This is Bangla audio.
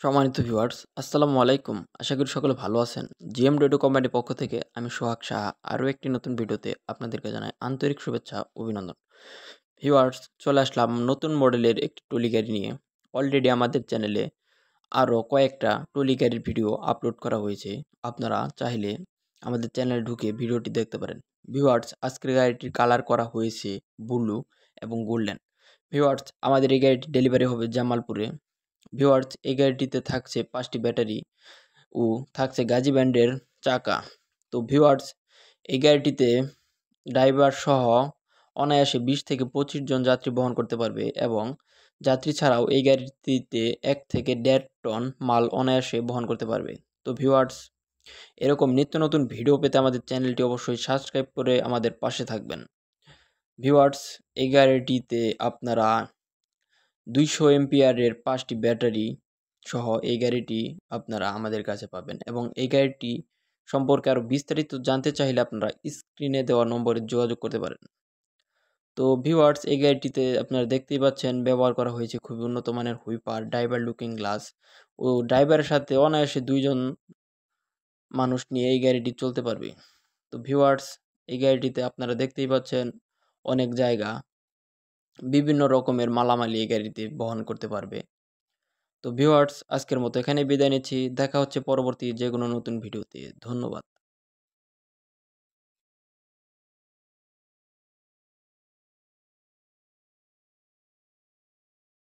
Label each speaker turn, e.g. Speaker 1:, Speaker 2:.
Speaker 1: সম্মানিত ভিউয়ার্স, আসসালামু আলাইকুম। আশা করি সকলে ভালো আছেন। জিএম রেডিও কোম্পানির পক্ষ থেকে আমি সোহাগ সাহা আরও একটি নতুন ভিডিওতে আপনাদেরকে জানাই আন্তরিক শুভেচ্ছা, অভিনন্দন। ভিউয়ার্স, চলে আসলাম নতুন মডেলের একটি ট্রলি গাড়ি নিয়ে। অলরেডি আমাদের চ্যানেলে আরও কয়েকটা ট্রলি গাড়ির ভিডিও আপলোড করা হয়েছে। আপনারা চাইলে আমাদের চ্যানেলে ঢুকে ভিডিওটি দেখতে পারেন। ভিউয়ার্স, আজকের গাড়িটির কালার করা হয়েছে ব্লু এবং গোল্ডেন। ভিউয়ার্স, আমাদের এই গাড়িটি ডেলিভারি হবে জামালপুরে। ভিউয়ার্স, এই গাড়িটিতে থাকছে 5টি ব্যাটারি ও থাকছে গাজী ব্র্যান্ডের চাকা। তো ভিউয়ার্স, এই গাড়িটিতে ড্রাইভার সহ অনায়াসে 20 থেকে 25 জন যাত্রী বহন করতে পারবে এবং যাত্রী ছাড়াও এই গাড়িটিতে 1 থেকে 1.5 টন মাল অনায়াসে বহন করতে পারবে। তো ভিউয়ার্স, এরকম নিত্য নতুন ভিডিও পেতে আমাদের চ্যানেলটি অবশ্যই সাবস্ক্রাইব করে আমাদের পাশে থাকবেন। ভিউয়ার্স, এই গাড়িটিতে আপনারা 200 এম্পিয়ারের 5টি ব্যাটারি সহ এই গাড়িটি আপনারা আমাদের কাছে পাবেন এবং এই গাড়িটি সম্পর্কে আরও বিস্তারিত জানতে চাইলে আপনারা স্ক্রিনে দেওয়া নম্বরে যোগাযোগ করতে পারেন। তো ভিউয়ার্স, এই গাড়িটিতে আপনারা দেখতেই পাচ্ছেন ব্যবহার করা হয়েছে খুবই উন্নত মানের হুইপার, ড্রাইভার লুকিং গ্লাস ও ড্রাইভারের সাথে অনায়াসে 2 জন মানুষ নিয়ে এই গাড়িটি চলতে পারবে। তো ভিউয়ার্স, এই গাড়িটিতে আপনারা দেখতেই পাচ্ছেন অনেক জায়গা, বিভিন্ন রকমের মালামাল এই গাড়িতে বহন করতে পারবে। তো ভিউয়ার্স, আজকের মতো এখানেই বিদায় নিচ্ছি। দেখা হচ্ছে পরবর্তী যেকোনো নতুন ভিডিওতে। ধন্যবাদ।